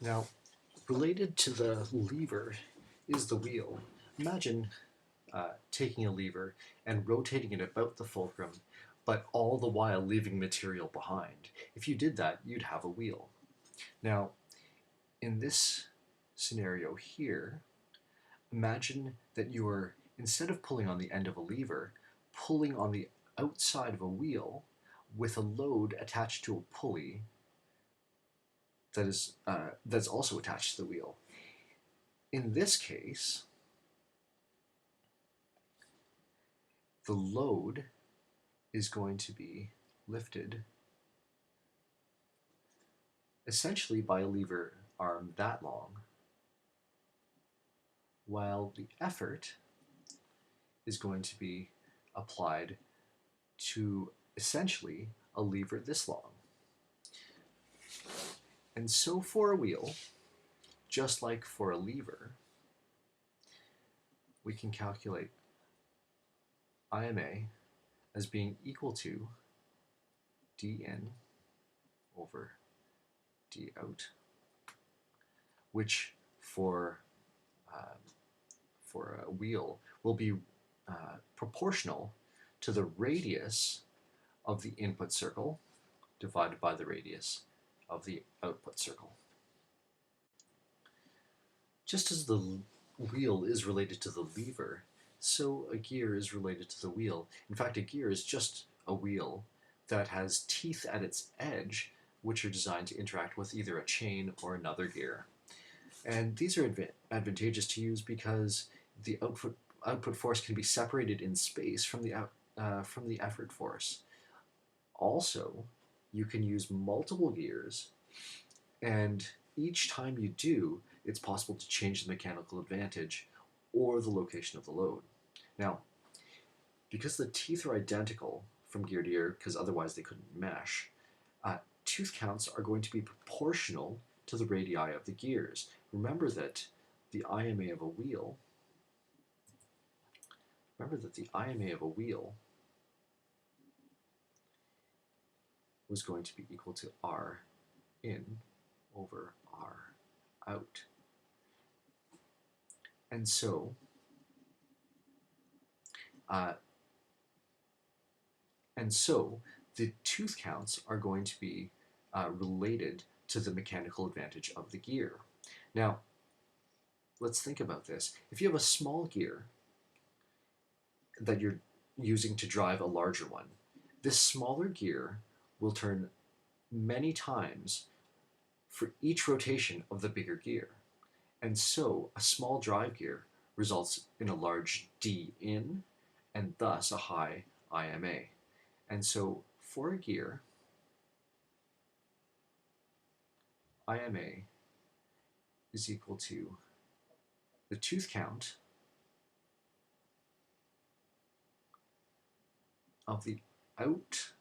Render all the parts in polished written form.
Now, related to the lever is the wheel. Imagine taking a lever and rotating it about the fulcrum, but all the while leaving material behind. If you did that, you'd have a wheel. Now, in this scenario here, imagine that you're, instead of pulling on the end of a lever, pulling on the outside of a wheel with a load attached to a pulley that's also attached to the wheel. In this case, the load is going to be lifted essentially by a lever arm that long, while the effort is going to be applied to essentially a lever this long. And so for a wheel, just like for a lever, we can calculate IMA as being equal to d in over d out, which for a wheel will be proportional to the radius of the input circle divided by the radius of the output circle. Just as the wheel is related to the lever, so a gear is related to the wheel. In fact, a gear is just a wheel that has teeth at its edge, which are designed to interact with either a chain or another gear. And these are advantageous to use because the output force can be separated in space from the effort force. Also, you can use multiple gears, and each time you do, it's possible to change the mechanical advantage or the location of the load. Now, because the teeth are identical from gear to gear, because otherwise they couldn't mesh, tooth counts are going to be proportional to the radii of the gears. Remember that the IMA of a wheel was going to be equal to R in over R out. And so, the tooth counts are going to be related to the mechanical advantage of the gear. Now, let's think about this. If you have a small gear that you're using to drive a larger one, this smaller gear will turn many times for each rotation of the bigger gear. And so a small drive gear results in a large D in and thus a high IMA. And so for a gear, IMA is equal to the tooth count of the output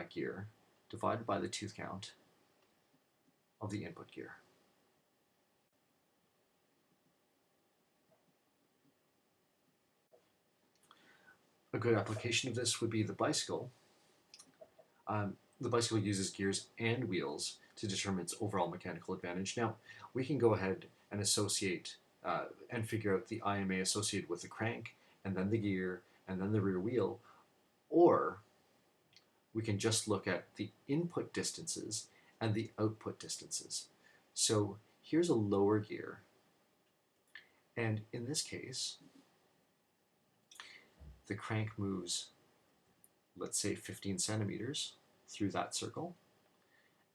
gear divided by the tooth count of the input gear. A good application of this would be the bicycle. The bicycle uses gears and wheels to determine its overall mechanical advantage. Now, we can go ahead and associate and figure out the IMA associated with the crank, and then the gear, and then the rear wheel, or we can just look at the input distances and the output distances. So here's a lower gear, and in this case, the crank moves, let's say 15 centimeters through that circle,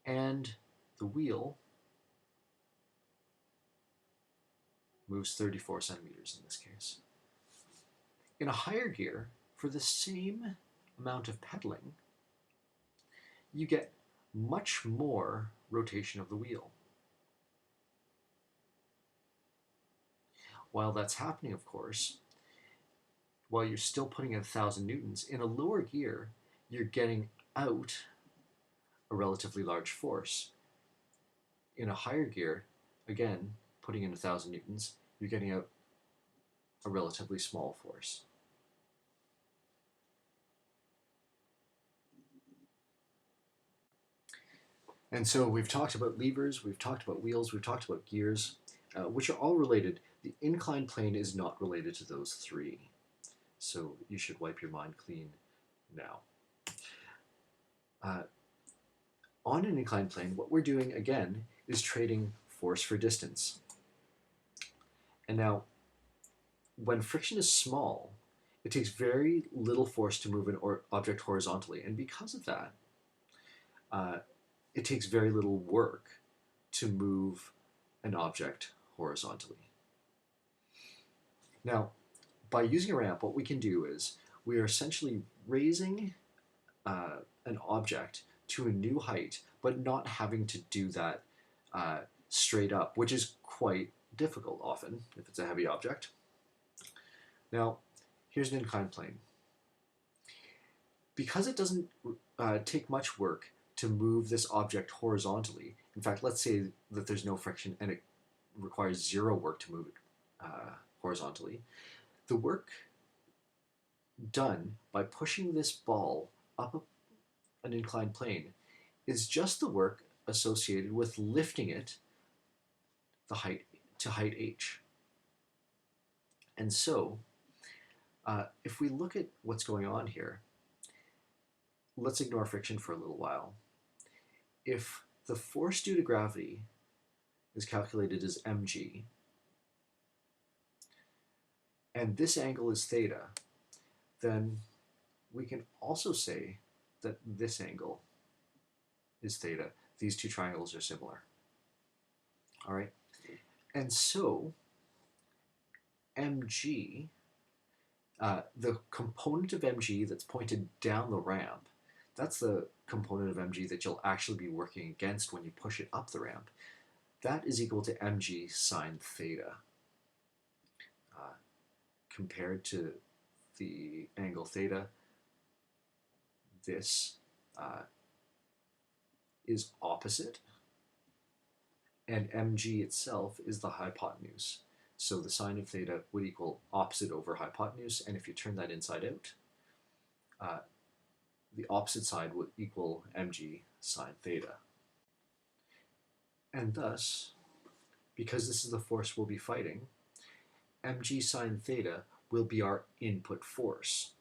and the wheel moves 34 centimeters in this case. In a higher gear, for the same amount of pedaling, you get much more rotation of the wheel. While that's happening, of course, while you're still putting in 1,000 newtons, in a lower gear, you're getting out a relatively large force. In a higher gear, again, putting in 1,000 newtons, you're getting out a relatively small force. And so we've talked about levers, we've talked about wheels, we've talked about gears, which are all related. The inclined plane is not related to those three. So you should wipe your mind clean now. On an inclined plane, what we're doing again is trading force for distance. And now, when friction is small, it takes very little force to move an object horizontally. And because of that, it takes very little work to move an object horizontally. Now, by using a ramp, what we can do is we are essentially raising an object to a new height, but not having to do that straight up, which is quite difficult often if it's a heavy object. Now, here's an inclined plane. Because it doesn't take much work to move this object horizontally, in fact, let's say that there's no friction and it requires zero work to move it horizontally, the work done by pushing this ball up an inclined plane is just the work associated with lifting it to height h. And so, if we look at what's going on here, let's ignore friction for a little while. If the force due to gravity is calculated as mg, and this angle is theta, then we can also say that this angle is theta. These two triangles are similar. All right? And so, mg, the component of mg that's pointed down the ramp, that's the component of mg that you'll actually be working against when you push it up the ramp. That is equal to mg sine theta. Compared to the angle theta, this is opposite, and mg itself is the hypotenuse. So the sine of theta would equal opposite over hypotenuse, and if you turn that inside out, the opposite side would equal mg sine theta. And thus, because this is the force we'll be fighting, mg sine theta will be our input force.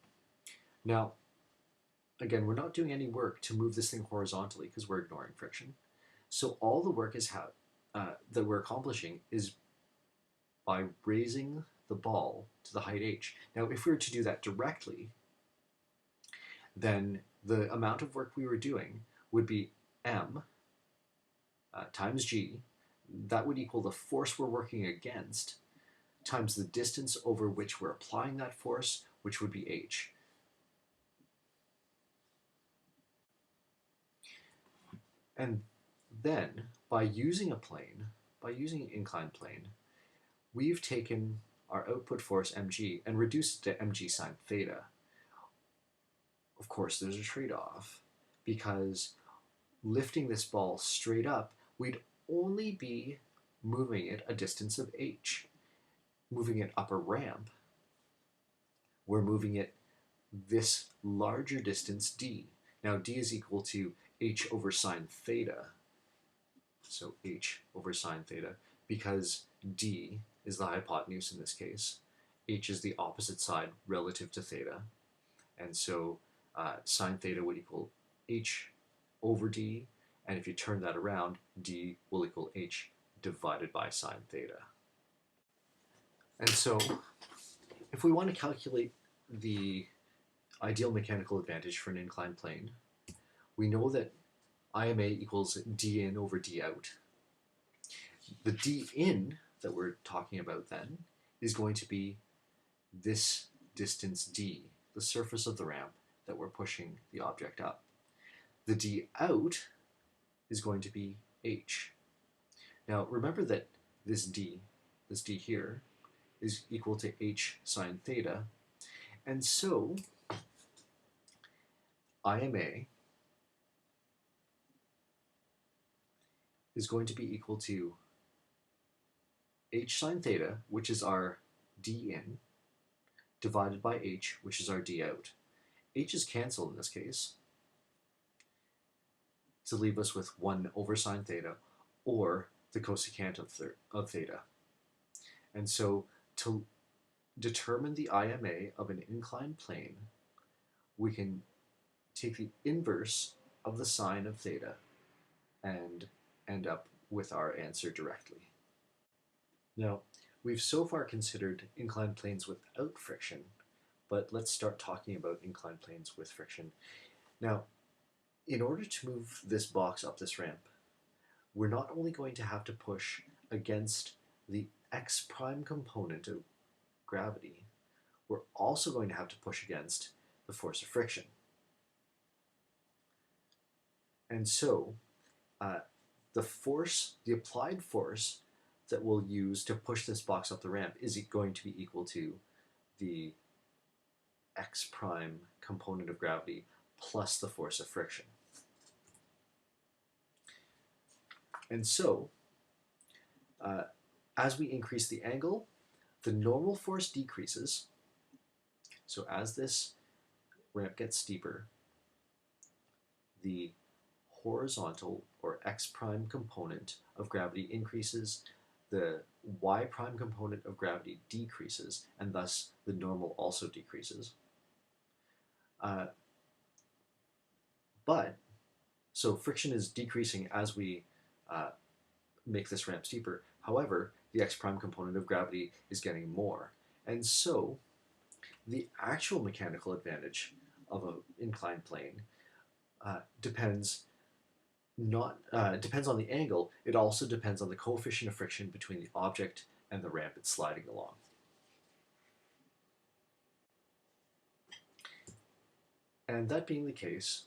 Now, again, we're not doing any work to move this thing horizontally because we're ignoring friction. So all the work is that we're accomplishing is by raising the ball to the height h. Now, if we were to do that directly, then the amount of work we were doing would be m times g. That would equal the force we're working against times the distance over which we're applying that force, which would be h. And then, by using an inclined plane, we've taken our output force mg and reduced it to mg sine theta. Of course, there's a trade-off, because lifting this ball straight up, we'd only be moving it a distance of h. Moving it up a ramp, we're moving it this larger distance d. Now d is equal to h over sine theta. So h over sine theta, because d is the hypotenuse in this case. H is the opposite side relative to theta. And so sine theta would equal h over d. And if you turn that around, d will equal h divided by sine theta. And so, if we want to calculate the ideal mechanical advantage for an inclined plane, we know that IMA equals d in over d out. The d in that we're talking about then is going to be this distance d, the surface of the ramp that we're pushing the object up. The d out is going to be h. Now remember that this d here, is equal to h sine theta, and so IMA is going to be equal to h sine theta, which is our d in, divided by h, which is our d out. H is cancelled in this case. to leave us with 1 over sine theta or the cosecant of theta. And so to determine the IMA of an inclined plane, we can take the inverse of the sine of theta and end up with our answer directly. Now, we've so far considered inclined planes without friction, but let's start talking about inclined planes with friction. Now, in order to move this box up this ramp, we're not only going to have to push against the x prime component of gravity, we're also going to have to push against the force of friction. And so, the applied force that we'll use to push this box up the ramp is going to be equal to the x prime component of gravity plus the force of friction. And so, as we increase the angle, the normal force decreases. So as this ramp gets steeper, the horizontal or x prime component of gravity increases, the y prime component of gravity decreases, and thus the normal also decreases. So friction is decreasing as we make this ramp steeper. However, the x prime component of gravity is getting more. And so the actual mechanical advantage of an inclined plane depends on the angle. It also depends on the coefficient of friction between the object and the ramp it's sliding along. And that being the case,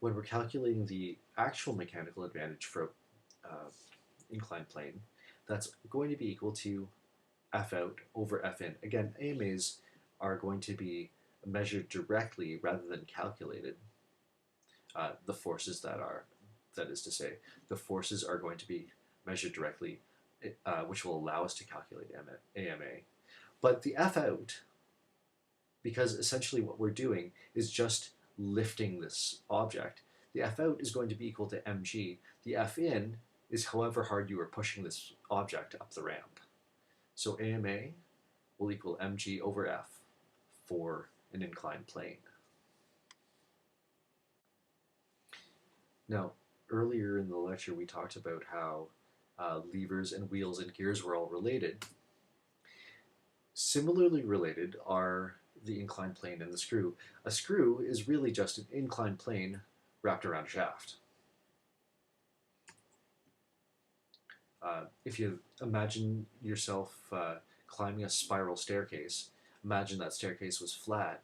when we're calculating the actual mechanical advantage for inclined plane, that's going to be equal to F out over F in. Again, AMAs are going to be measured directly rather than calculated. The forces that is to say, the forces are going to be measured directly, which will allow us to calculate AMA. But the F out, because essentially what we're doing is just lifting this object, the F out is going to be equal to mg. The F in is however hard you are pushing this object up the ramp. So AMA will equal mg over F for an inclined plane. Now, earlier in the lecture we talked about how levers and wheels and gears were all related. Similarly related are the inclined plane and the screw. A screw is really just an inclined plane wrapped around a shaft. If you imagine yourself climbing a spiral staircase, imagine that staircase was flat,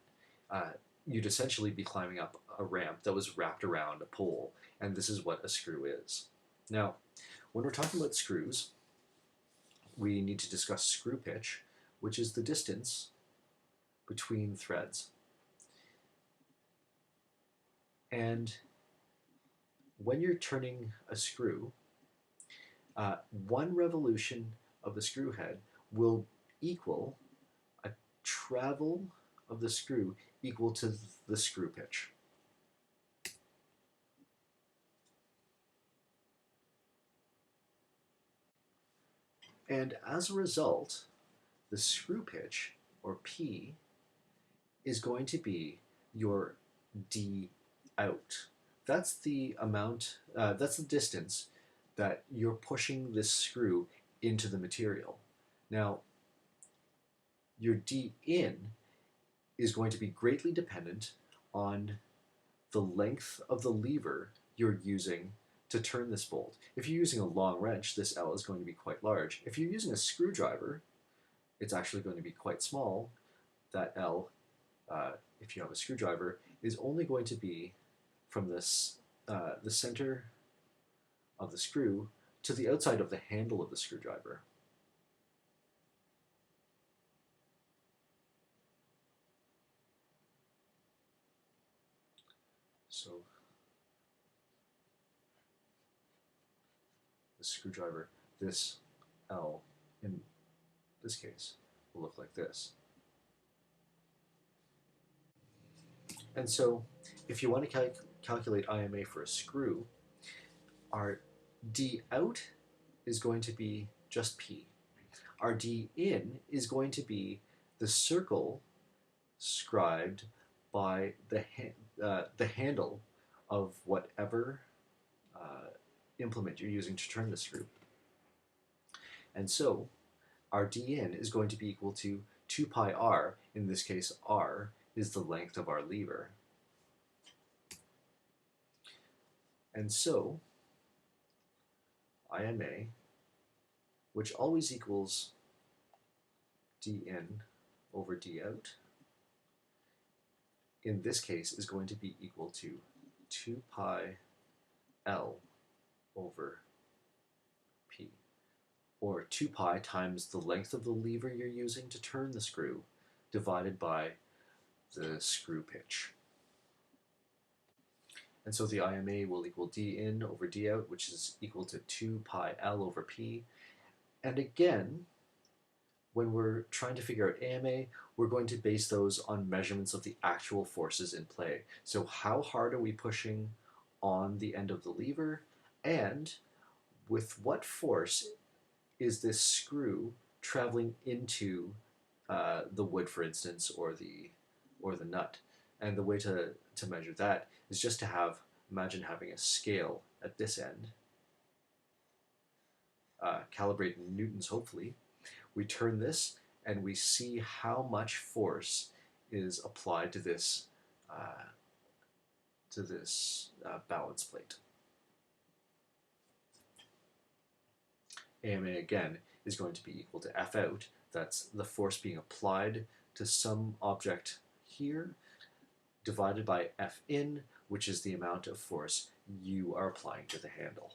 you'd essentially be climbing up a ramp that was wrapped around a pole, and this is what a screw is. Now, when we're talking about screws, we need to discuss screw pitch, which is the distance between threads. And when you're turning a screw, one revolution of the screw head will equal a travel of the screw equal to the screw pitch. And as a result, the screw pitch, or P, is going to be your D out. That's the amount, that's the distance that you're pushing this screw into the material. Now, your D in is going to be greatly dependent on the length of the lever you're using to turn this bolt. If you're using a long wrench, this L is going to be quite large. If you're using a screwdriver, it's actually going to be quite small. That L, if you have a screwdriver, is only going to be from this, the center of the screw to the outside of the handle of the screwdriver. So the screwdriver, this L in this case, will look like this. And so if you want to calculate IMA for a screw, Our d out is going to be just P. Our d in is going to be the circle scribed by the handle of whatever implement you're using to turn the screw. And so our d in is going to be equal to 2 pi r. In this case, r is the length of our lever. And so IMA, which always equals d in over d out, in this case is going to be equal to 2 pi L over P, or 2 pi times the length of the lever you're using to turn the screw divided by the screw pitch. And so the IMA will equal d in over d out, which is equal to 2 pi L over P. And again, when we're trying to figure out AMA, we're going to base those on measurements of the actual forces in play. So how hard are we pushing on the end of the lever, and with what force is this screw traveling into the wood, for instance, or the nut? And the way to measure that is just to imagine having a scale at this end, calibrated in newtons hopefully. We turn this and we see how much force is applied to this balance plate. AMA again is going to be equal to F out. That's the force being applied to some object here, divided by F in, which is the amount of force you are applying to the handle.